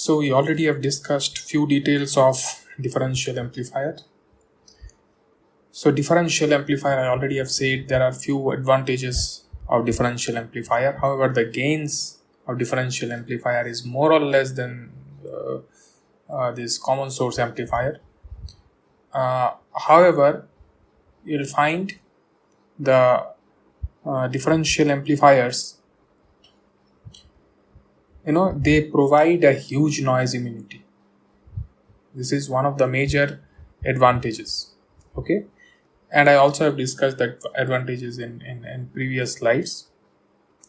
So we already have discussed few details of differential amplifier. So differential amplifier, I already have said there are few advantages of differential amplifier. However, the gains of differential amplifier is more or less than this common source amplifier. However, you'll find the differential amplifiers, they provide a huge noise immunity. This is one of the major advantages. Okay, and I also have discussed that advantages in previous slides.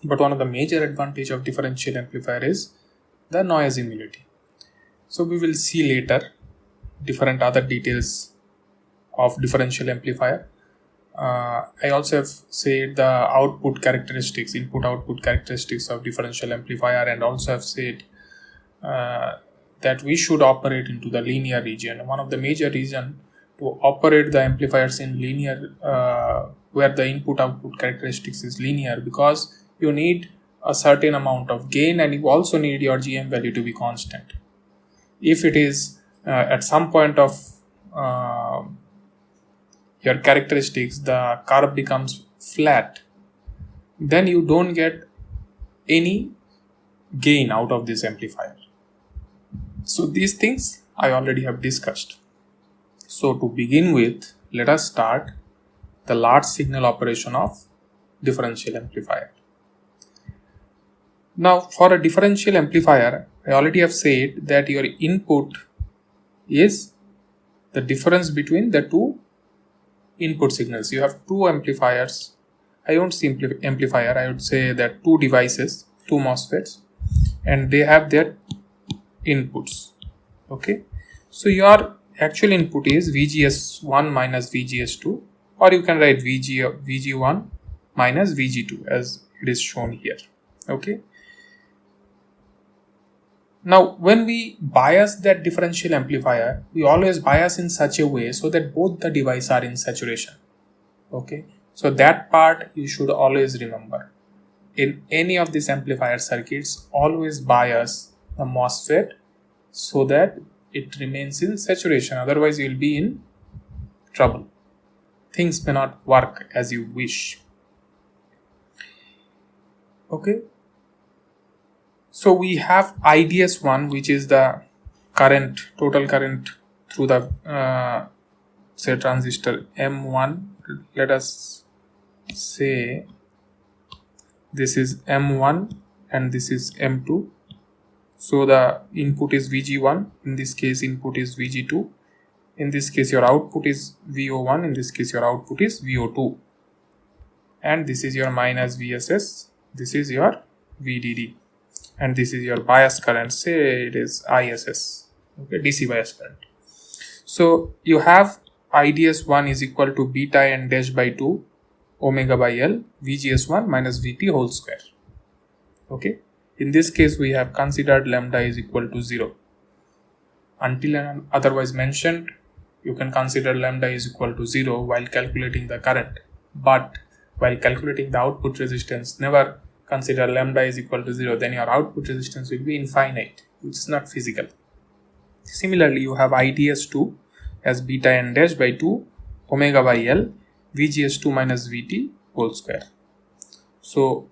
But one of the major advantage of differential amplifier is the noise immunity. So we will see later different other details of differential amplifier. I also have said the output characteristics, input output characteristics of differential amplifier, and also have said that we should operate into the linear region. One of the major reason to operate the amplifiers in linear, where the input output characteristics is linear, because you need a certain amount of gain and you also need your GM value to be constant. If it is at some point of your characteristics, the curve becomes flat, then you don't get any gain out of this amplifier. So these things I already have discussed. So to begin with, let us start the large signal operation of differential amplifier. Now for a differential amplifier, I already have said that your input is the difference between the two input signals. You have two amplifiers. I won't say amplifier, I would say that two devices, two MOSFETs, and they have their inputs. Okay, so your actual input is VGS1 minus VGS2, or you can write VG1 minus VG2 as it is shown here. Okay, now when we bias that differential amplifier, we always bias in such a way so that both the devices are in saturation. Okay, so that part you should always remember. In any of these amplifier circuits, always bias the MOSFET so that it remains in saturation, otherwise you will be in trouble. Things may not work as you wish. Okay, so we have IDS1, which is the current, total current through the say transistor M1. Let us say this is M1 and this is M2. So the input is VG1, in this case input is VG2, in this case your output is VO1, in this case your output is VO2, and this is your minus VSS, this is your VDD, and this is your bias current, say it is ISS, okay, DC bias current. So you have IDS1 is equal to beta n dash by 2 omega by L VGS1 minus VT whole square. Okay, in this case we have considered lambda is equal to 0. Until and otherwise mentioned, you can consider lambda is equal to 0 while calculating the current, but while calculating the output resistance, never consider lambda is equal to 0, then your output resistance will be infinite, which is not physical. Similarly, you have IDS2 as beta n dash by 2 omega by L VGS2 minus VT whole square. So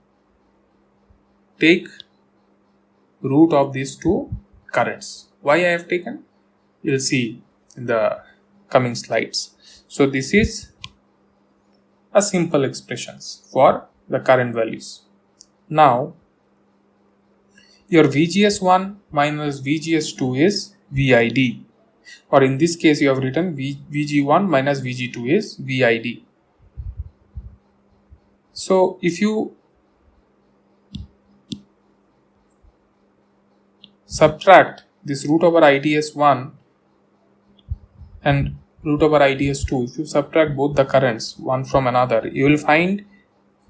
take root of these two currents. Why I have taken? You'll see in the coming slides. So this is a simple expressions for the current values. Now your VGS1 minus VGS2 is VID, or in this case you have written VG1 minus VG2 is VID. So if you subtract this root over IDS1 and root over IDS2, if you subtract both the currents one from another, you will find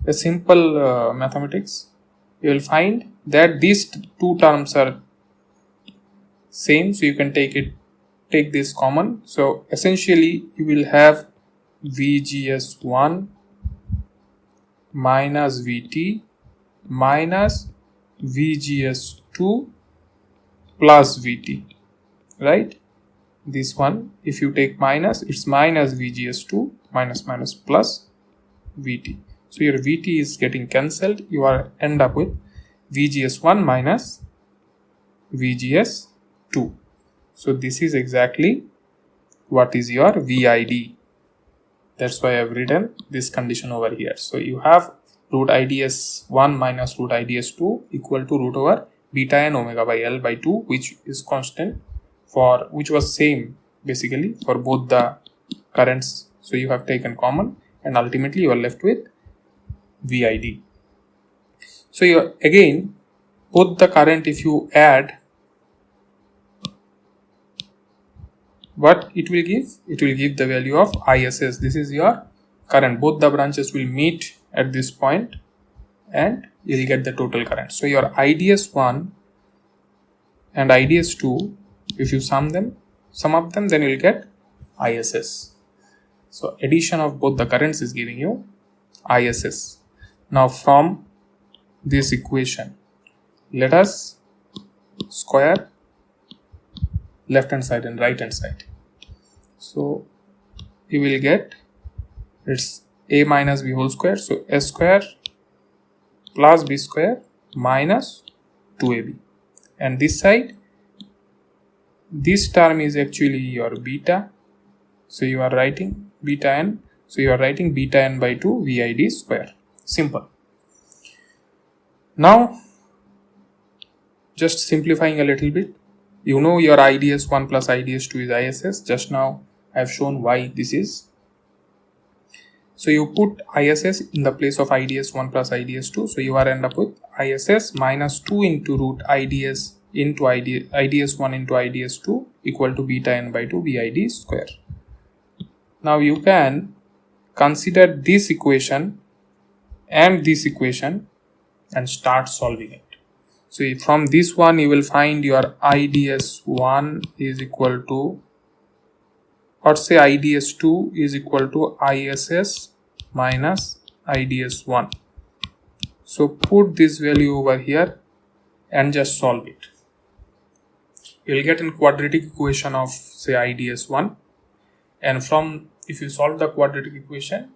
a simple mathematics. You will find that these two terms are same, so you can take this common. So essentially you will have VGS1 minus VT minus VGS2 plus Vt, right? This one, if you take minus, it's minus VGS2 minus minus plus Vt. So your Vt is getting cancelled. You are end up with VGS1 minus VGS2. So this is exactly what is your VID. That's why I've written this condition over here. So you have root IDS1 minus root IDS2 equal to root over beta n omega by L by 2, which is constant for, which was same basically for both the currents. So you have taken common and ultimately you are left with VID. So you again, both the current, if you add, what it will give? It will give the value of ISS. This is your current. Both the branches will meet at this point and you will get the total current. So your IDS1 and IDS2, if you sum up them, then you will get ISS. So addition of both the currents is giving you ISS. Now from this equation, let us square left hand side and right hand side. So you will get, it's a minus b whole square, so a square plus b square minus 2ab, and this side, this term is actually your beta, so you are writing beta n, so you are writing beta n by 2 VID square. Simple. Now just simplifying a little bit, you know your IDS1 plus IDS2 is ISS. Just now I have shown why this is. So you put ISS in the place of IDS1 plus IDS2. So you are end up with ISS minus 2 into root IDS into IDS1 into IDS2 equal to beta n by 2 VID square. Now you can consider this equation and this equation and start solving it. So from this one you will find your IDS1 is equal to, or say IDS2 is equal to ISS minus IDS1. So put this value over here and just solve it. You will get a quadratic equation of say IDS1, and from, if you solve the quadratic equation,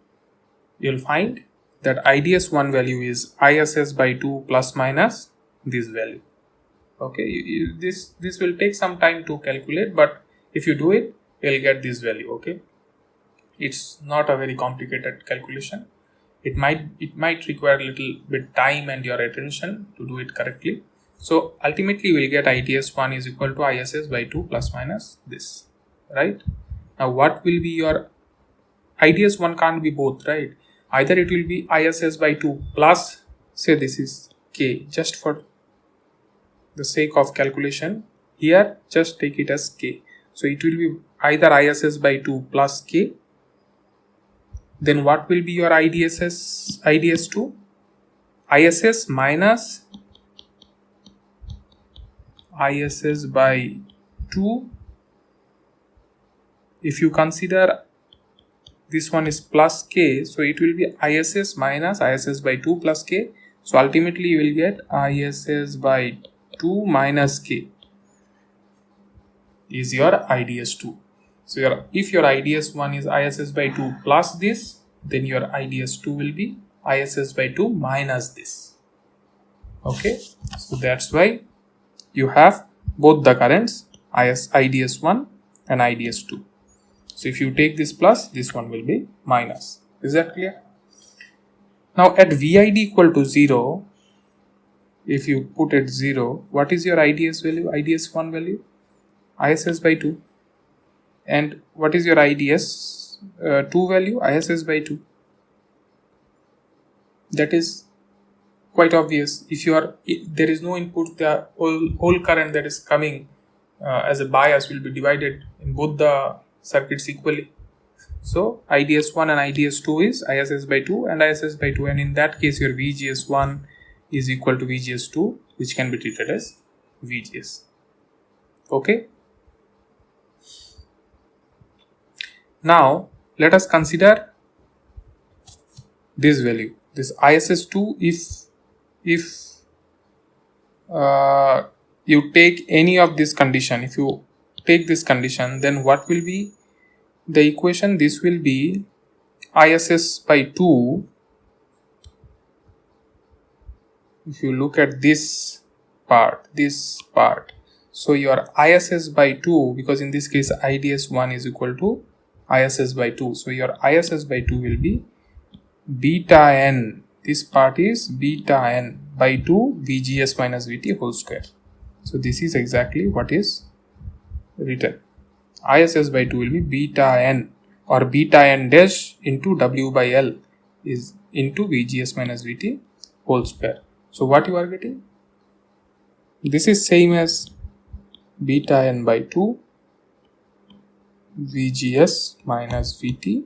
you will find that IDS1 value is ISS by 2 plus minus this value. Okay, this will take some time to calculate, but if you do it, you will get this value. Okay, it's not a very complicated calculation. It might require a little bit time and your attention to do it correctly. So ultimately we will get IDS1 is equal to ISS by 2 plus minus this, right? Now what will be your IDS1? Can't be both, right? Either it will be ISS by 2 plus, say this is K, just for the sake of calculation here, just take it as K. So it will be either ISS by 2 plus K. Then what will be your IDS2? ISS minus ISS by 2. If you consider this one is plus K, so it will be ISS minus ISS by 2 plus K. So ultimately you will get ISS by 2 minus K is your IDS2. So if your IDS1 is ISS by 2 plus this, then your IDS2 will be ISS by 2 minus this. Okay, so that's why you have both the currents, IDS1 and IDS2. So if you take this plus, this one will be minus. Is that clear? Now at VID equal to 0, if you put it 0, what is your IDS value? IDS1 value? ISS by 2. And what is your IDS2 value? ISS by 2. That is quite obvious. If there is no input, the whole current that is coming as a bias will be divided in both the circuits equally. So IDS1 and IDS2 is ISS by 2 and ISS by 2, and in that case your VGS1 is equal to VGS2, which can be treated as VGS. Okay. Now let us consider this value, this ISS2. If you take any of this condition, if you take this condition, then what will be the equation? This will be ISS by 2. If you look at this part, so your ISS by 2, because in this case IDS 1 is equal to ISS by 2, so your ISS by 2 will be beta n, this part is beta n by 2 VGS minus VT whole square. So this is exactly what is written. ISS by 2 will be beta n or beta n dash into W by L is into VGS minus VT whole square. So what you are getting? This is same as beta n by 2 VGS minus VT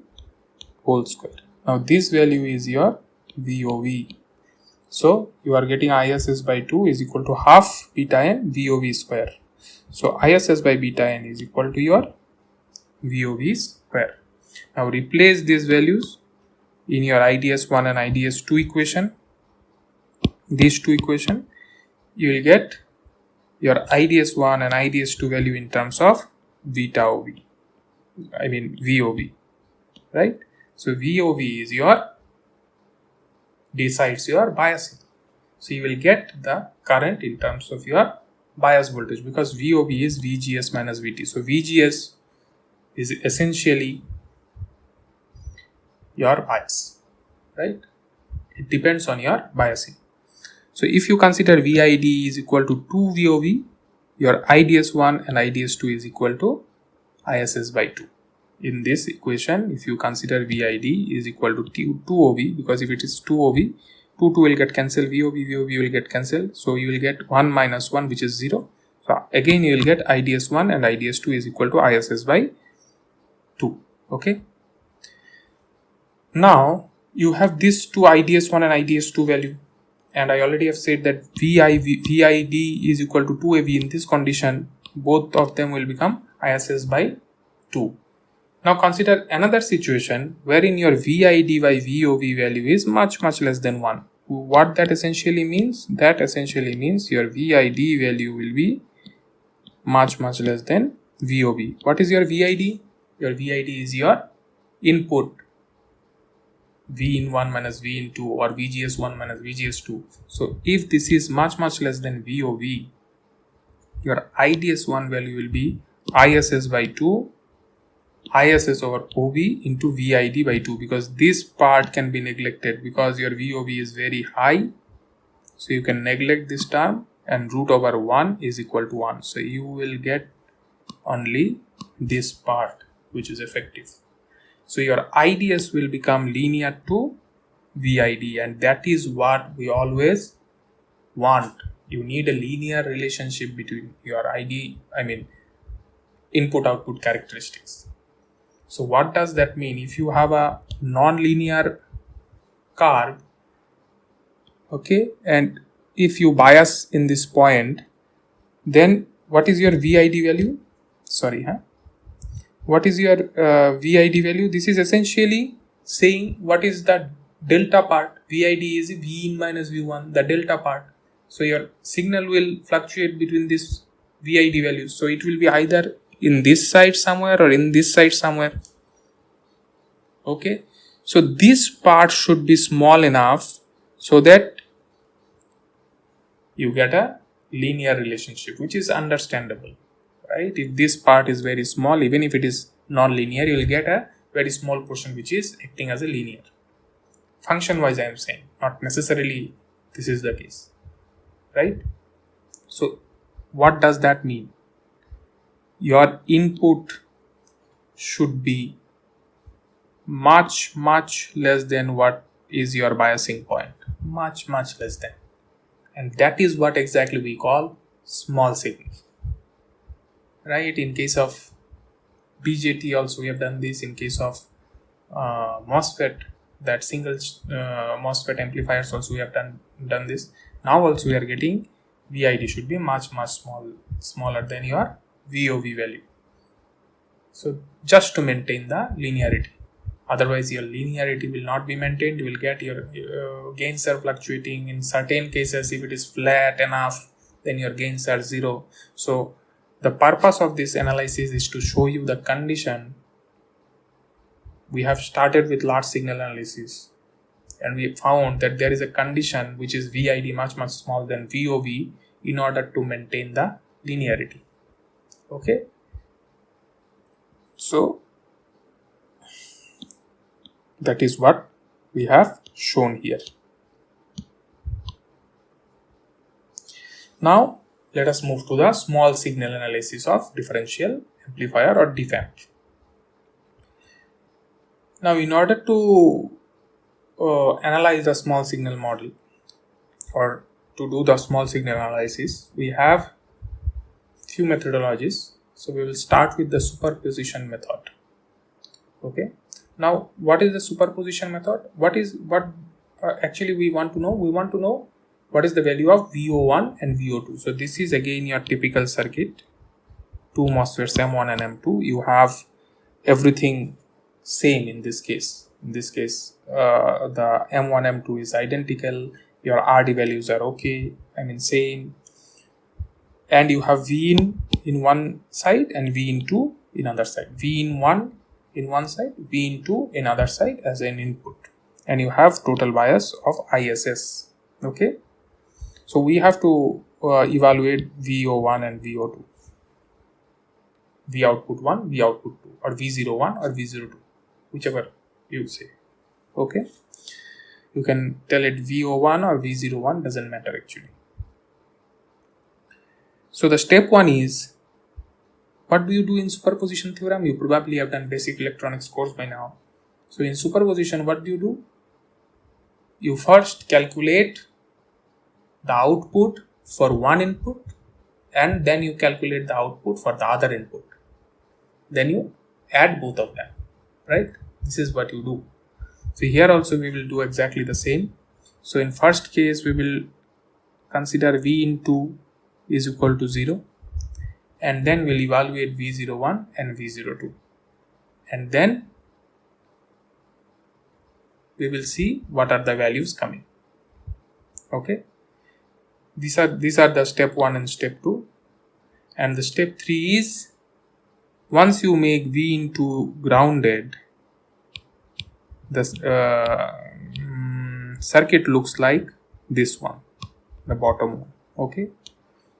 whole square. Now this value is your VOV. So you are getting ISS by 2 is equal to half beta n VOV square. So ISS by beta n is equal to your VOV square. Now replace these values in your IDS 1 and IDS 2 equation. These two equation, you will get your IDS 1 and IDS 2 value in terms of beta OV. I mean VOV, right? So VOV is your decides your biasing. So you will get the current in terms of your bias voltage, because VOV is VGS minus VT. So VGS is essentially your bias, right? It depends on your biasing. So if you consider VID is equal to 2 VOV, your IDS 1 and IDS 2 is equal to ISS by 2. In this equation, if you consider VID is equal to 2 OV, because if it is 2 OV, 2 will get cancelled, VOV will get cancelled. So you will get 1 minus 1, which is 0. So again you will get IDS 1 and IDS 2 is equal to ISS by 2. Okay. Now you have these two IDS 1 and IDS 2 value. And I already have said that VID is equal to 2 AV. In this condition, both of them will become ISS by 2. Now consider another situation wherein your VID by VOV value is much less than 1. What that essentially means? That essentially means your VID value will be much less than VOV. What is your VID? Your VID is your input. V in 1 minus V in 2 or VGS 1 minus VGS 2. So if this is much less than VOV, your IDS 1 value will be ISS by 2 ISS over OV into VID by 2, because this part can be neglected because your VOV is very high. So you can neglect this term, and root over 1 is equal to 1. So you will get only this part which is effective. So your IDS will become linear to VID, and that is what we always want. You need a linear relationship between your input output characteristics. So what does that mean? If you have a non-linear curve, okay, and if you bias in this point, then what is your VID value? What is your VID value? This is essentially saying what is the delta part. VID is V in minus V1, the delta part. So your signal will fluctuate between this VID values. So it will be either in this side somewhere or in this side somewhere. Okay. So this part should be small enough so that you get a linear relationship, which is understandable. Right? If this part is very small, even if it is non-linear, you will get a very small portion which is acting as a linear. Function wise I am saying, not necessarily this is the case. Right? So what does that mean? Your input should be much less than what is your biasing point. Much less than. And that is what exactly we call small signal. Right? In case of BJT also we have done this. In case of MOSFET, that single MOSFET amplifiers also we have done this. Now also we are getting VID should be much smaller than your VOV value. So just to maintain the linearity. Otherwise your linearity will not be maintained. You will get your gains are fluctuating. In certain cases, if it is flat enough, then your gains are 0. So the purpose of this analysis is to show you the condition. We have started with large signal analysis and we found that there is a condition which is VID much smaller than VOV in order to maintain the linearity. Okay, so that is what we have shown here. Now let us move to the small signal analysis of differential amplifier or DFAM. Now in order to analyze the small signal model or to do the small signal analysis, we have few methodologies. So we will start with the superposition method. Okay, now what is the superposition method? Actually we want to know? We want to know what is the value of VO1 and VO2. So this is again your typical circuit, two MOSFETs M1 and M2. You have everything same in this case. In this case, the M1, M2 is identical. Your RD values are okay, same. And you have V in one side and V in 2 in other side. V in 1 in one side, V in 2 in other side as an input. And you have total bias of ISS. Okay. So we have to evaluate VO1 and VO2. V output 1, V output 2, or V01 or V02, whichever you say. Okay, you can tell it VO1 or V01, doesn't matter actually. So the step 1 is, what do you do in superposition theorem? You probably have done basic electronics course by now. So in superposition, what do? You first calculate the output for one input and then you calculate the output for the other input. Then you add both of them, right? This is what you do. So here also we will do exactly the same. So in first case we will consider V in 2 is equal to 0 and then we'll evaluate V01 and V02 and then we will see what are the values coming. Okay, these are the step 1 and step 2, and the step 3 is, once you make V into grounded, the circuit looks like this one, the bottom one. Okay,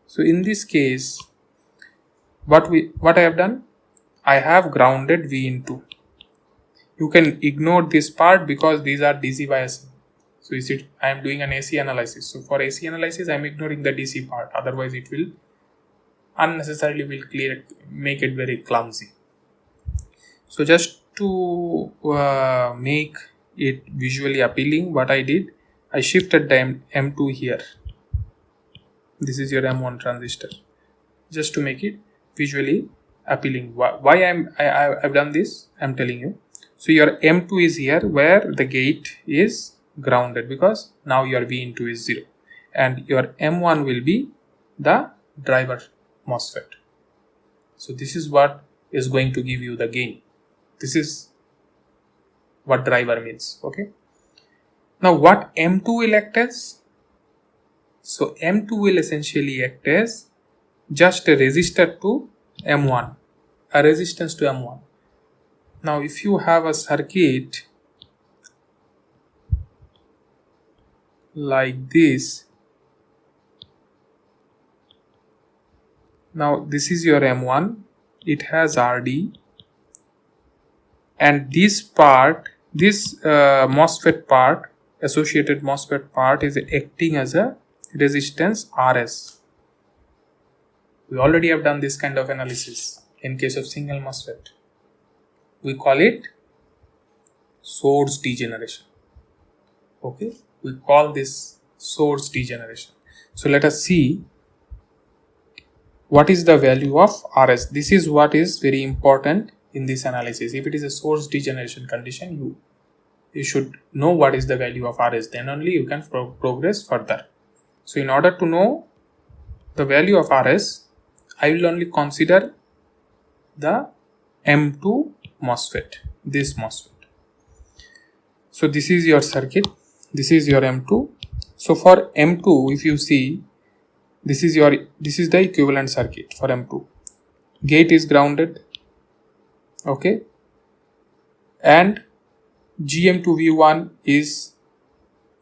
so in this case, what I have done, I have grounded V into. You can ignore this part because these are DC biasing. So I am doing an AC analysis. So for AC analysis, I am ignoring the DC part. Otherwise, it will unnecessarily make it very clumsy. So just to make it visually appealing, what I did, I shifted the M2 here. This is your M1 transistor. Just to make it visually appealing. Why I've done this, I'm telling you. So your M2 is here where the gate is grounded because now your V into is 0 and your M1 will be the driver MOSFET. So this is what is going to give you the gain. This is what driver means. Okay. Now what M2 will act as? So M2 will essentially act as just a resistor to M1, a resistance to M1. Now if you have a circuit like this, now this is your M1, it has RD, and this part, this MOSFET part, associated MOSFET part is acting as a resistance RS. We already have done this kind of analysis in case of single MOSFET. We call it source degeneration. Okay, we call this source degeneration. So let us see what is the value of RS. This is what is very important in this analysis. If it is a source degeneration condition, you should know what is the value of RS. Then only you can progress further. So in order to know the value of RS, I will only consider the M2 MOSFET, this MOSFET. So this is your circuit, this is your M2. So for M2, if you see, this is the equivalent circuit for M2. Gate is grounded, okay, and GM2V1 is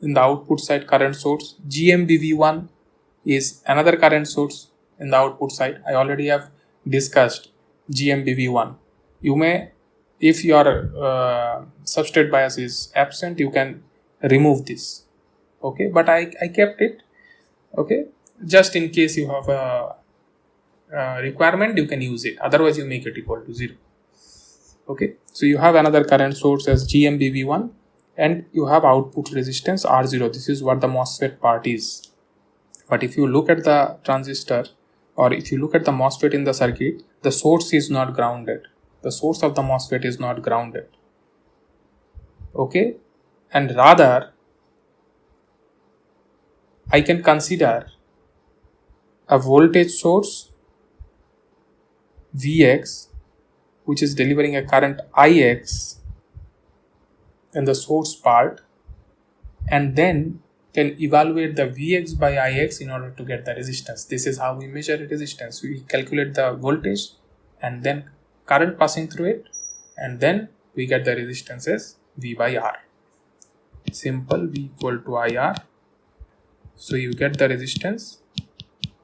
in the output side current source. GMBV1 is another current source in the output side. I already have discussed GMBV1. You may, if your substrate bias is absent, you can remove this, okay, but I kept it, okay, just in case you have a requirement, you can use it, otherwise you make it equal to 0. Okay, so you have another current source as GMBV1 and you have output resistance R0. This is what the MOSFET part is. But if you look at the transistor, or if you look at the MOSFET in the circuit, the source is not grounded. The source of the MOSFET is not grounded. Okay, and rather I can consider a voltage source Vx which is delivering a current Ix in the source part, and then can evaluate the Vx by Ix in order to get the resistance. This is how we measure resistance. We calculate the voltage and then current passing through it, and then we get the resistance as V by R. Simple, V equal to IR. So you get the resistance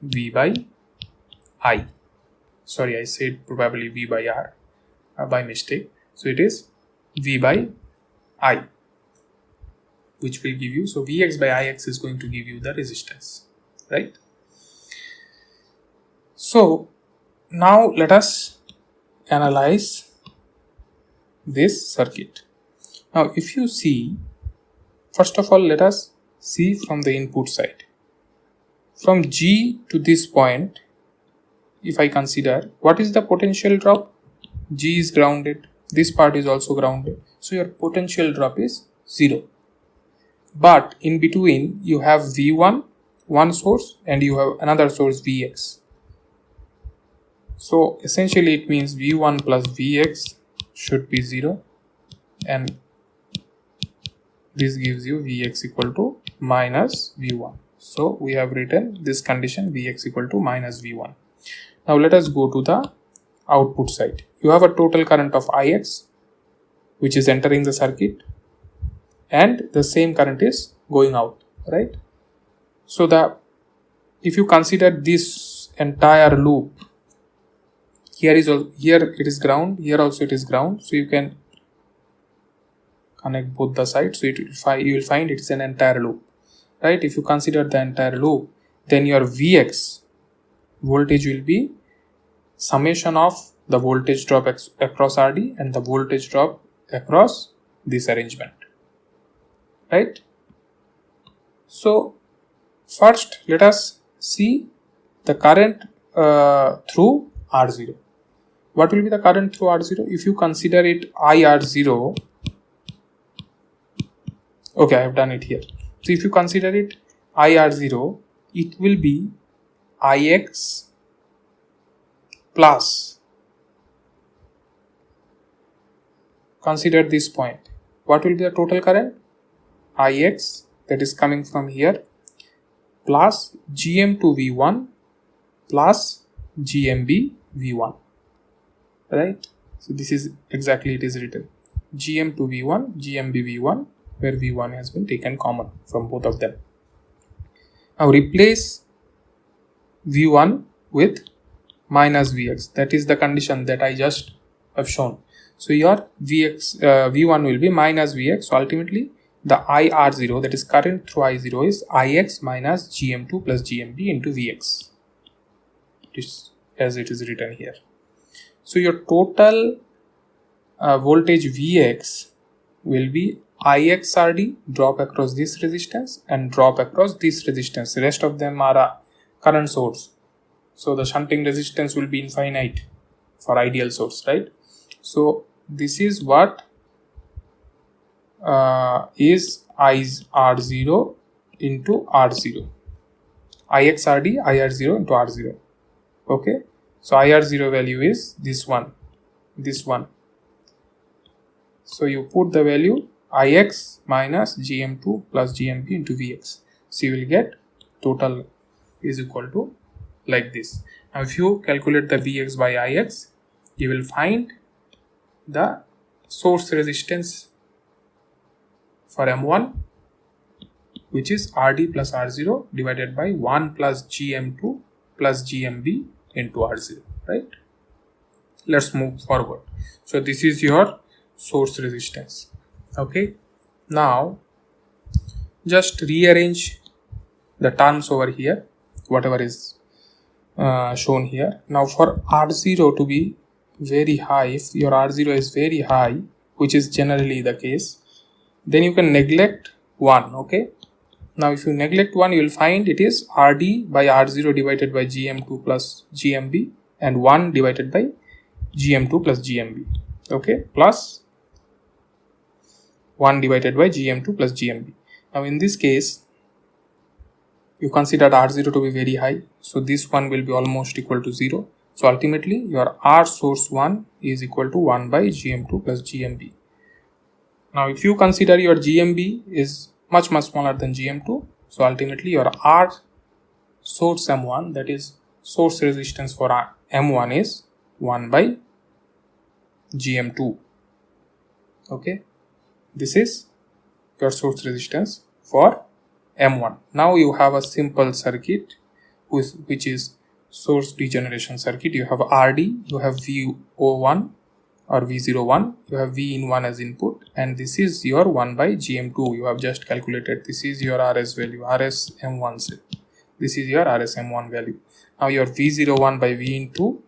V by I. Sorry, I said probably V by R by mistake. So it is V by I, which will give you, so Vx by Ix is going to give you the resistance, right? So now let us analyze this circuit. Now if you see, first of all let us see from the input side. From G to this point, if I consider, what is the potential drop? G is grounded, this part is also grounded, so your potential drop is 0. But in between you have V1, one source, and you have another source Vx. So essentially it means V1 plus Vx should be 0, and this gives you Vx equal to minus V1. So we have written this condition, Vx equal to minus V1. Now let us go to the output side. You have a total current of Ix which is entering the circuit, and the same current is going out, right? So if you consider this entire loop, here it is ground, here also it is ground, so you can connect both the sides, so you will find it is an entire loop, right? If you consider the entire loop, then your Vx voltage will be summation of the voltage drop across RD and the voltage drop across this arrangement, right? So first let us see the current through R0. What will be the current through R0? If you consider it IR0, okay, I have done it here. So if you consider it IR0, it will be Ix plus, consider this point, what will be the total current? Ix, that is coming from here, plus GM2V1 plus GMBV1, right? So this is exactly it is written, GM2V1, GMBV1, where V1 has been taken common from both of them. Now replace V1 with minus Vx, that is the condition that I just have shown. So your V1 will be minus Vx, so ultimately the IR0, that is current through I0, is Ix minus GM2 plus GMB into Vx, as it is written here. So your total voltage Vx will be IXRD, drop across this resistance and drop across this resistance. The rest of them are a current source, so the shunting resistance will be infinite for ideal source, right? So this is what is IR0 into R0, IXRD IR0 into R0. Okay, so IR0 value is this one. So you put the value Ix minus GM2 plus GMP into Vx, so you will get total is equal to like this. Now if you calculate the Vx by Ix, you will find the source resistance for M1, which is Rd plus R0 divided by 1 plus Gm2 plus Gmb into R0, right? Let's move forward. So this is your source resistance. Okay, now just rearrange the terms over here, whatever is shown here. Now for R0 to be very high, if your R0 is very high, which is generally the case, then you can neglect 1. Okay, now if you neglect 1, you will find it is Rd by R0 divided by Gm2 plus Gmb and 1 divided by Gm2 plus Gmb. Okay, plus 1 divided by Gm2 plus Gmb. Now in this case, you consider R0 to be very high, so this one will be almost equal to 0. So ultimately your R source 1 is equal to 1 by Gm2 plus Gmb. Now if you consider your Gmb is much smaller than Gm2, so ultimately your R source M1, that is source resistance for M1, is 1 by Gm2. Okay, this is your source resistance for M1. Now you have a simple circuit which is source degeneration circuit. You have Rd, you have VO1 or V01, you have V in 1 as input, and this is your 1 by Gm2. You have just calculated. This is your RS value, RS M1. This is your RS M1 value. Now your V01 by V in 2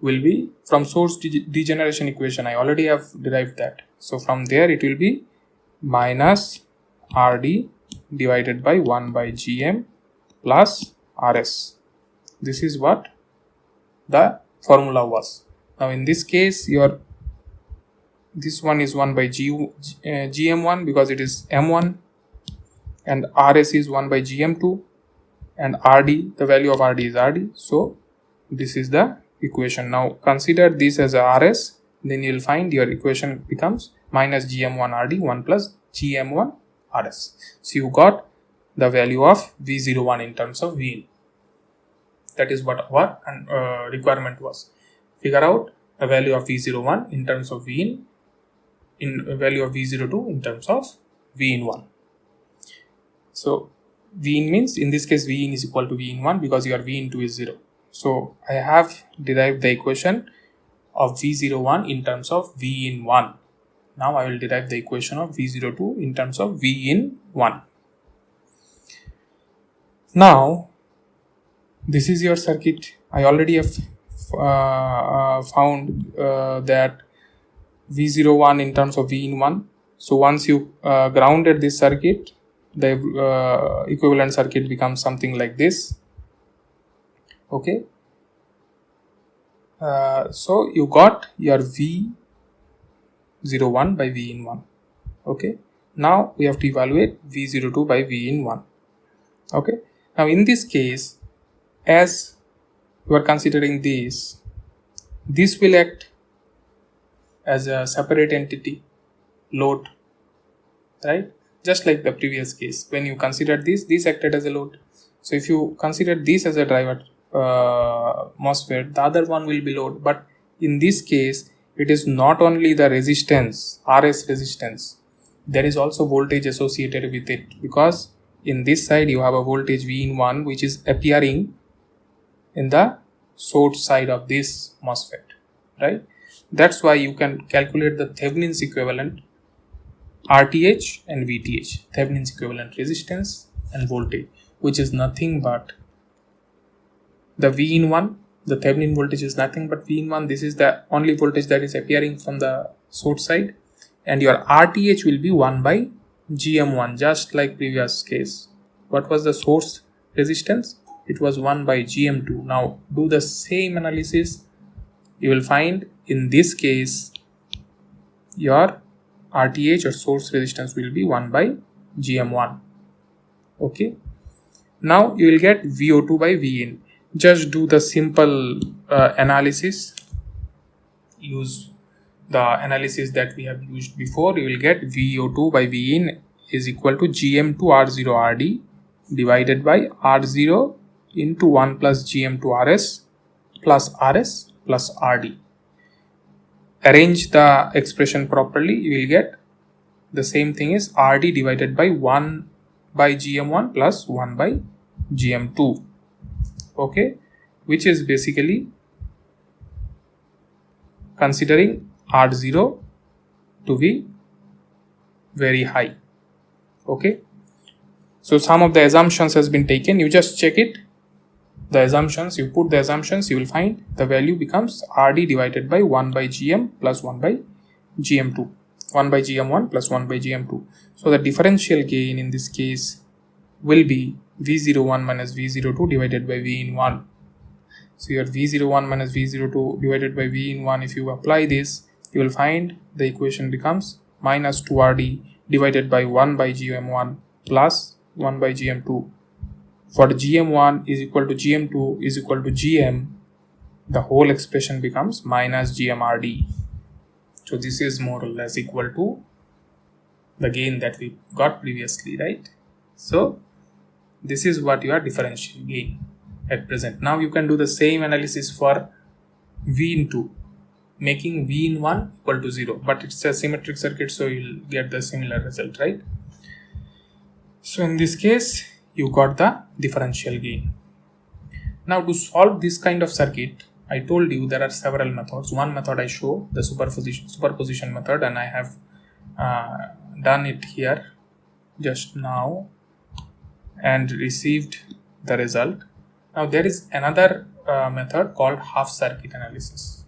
will be from source degeneration equation. I already have derived that. So from there it will be minus Rd divided by 1 by Gm plus Rs. This is what the formula was. Now in this case, this one is 1 by Gm1 because it is M1, and Rs is 1 by Gm2, and Rd, the value of Rd is Rd. So this is the equation. Now consider this as a Rs, then you will find your equation becomes minus Gm1 Rd 1 plus Gm1 Rs. So you got the value of V01 in terms of Vin. That is what our requirement was. Figure out the value of V01 in terms of Vin, in value of V02 in terms of Vin1. So Vin means, in this case, Vin is equal to Vin1 because your Vin2 is 0. So I have derived the equation of V01 in terms of Vin1. Now I will derive the equation of V02 in terms of Vin1. Now this is your circuit. I already have found that V01 in terms of Vin1. So once you grounded this circuit, the equivalent circuit becomes something like this. Okay. So you got your V01 by Vin1. Okay. Now we have to evaluate V02 by Vin1. Okay. Now in this case, as you are considering this will act as a separate entity, load, right? Just like the previous case, when you considered this acted as a load. So if you consider this as a driver MOSFET, the other one will be load. But in this case, it is not only the resistance, RS resistance, there is also voltage associated with it, because in this side you have a voltage Vin1 which is appearing in the source side of this MOSFET, right? That's why you can calculate the Thevenin's equivalent RTH and VTH, Thevenin's equivalent resistance and voltage, which is nothing but the Vin1. The Thevenin voltage is nothing but Vin1. This is the only voltage that is appearing from the source side, and your RTH will be 1 by Gm1, just like previous case. What was the source resistance? It was 1 by Gm2. Now do the same analysis. You will find in this case your RTH or source resistance will be 1 by Gm1. Okay. Now you will get VO2 by Vin. Just do the simple analysis. Use the analysis that we have used before. You will get VO2 by Vin is equal to Gm2 R0 Rd divided by R0 into 1 plus GM2 RS plus RS plus RD. Arrange the expression properly, you will get the same thing is RD divided by 1 by GM1 plus 1 by GM2. Okay, which is basically considering R0 to be very high. Okay, so some of the assumptions has been taken, you just check it. The assumptions, you put the assumptions, you will find the value becomes RD divided by 1 by GM plus 1 by GM2, 1 by GM1 plus 1 by GM2. So the differential gain in this case will be V01 minus V02 divided by V in 1. So your V01 minus V02 divided by V in 1, if you apply this, you will find the equation becomes minus 2RD divided by 1 by GM1 plus 1 by GM2. For GM1 is equal to GM2 is equal to GM, the whole expression becomes minus GMRD. So this is more or less equal to the gain that we got previously, right? So this is what your differential gain at present. Now you can do the same analysis for V in 2, making V in 1 equal to 0, but it's a symmetric circuit, so you'll get the similar result, right? So in this case, you got the differential gain. Now to solve this kind of circuit, I told you there are several methods. One method I show, the superposition method, and I have done it here just now and received the result. Now there is another method called half circuit analysis.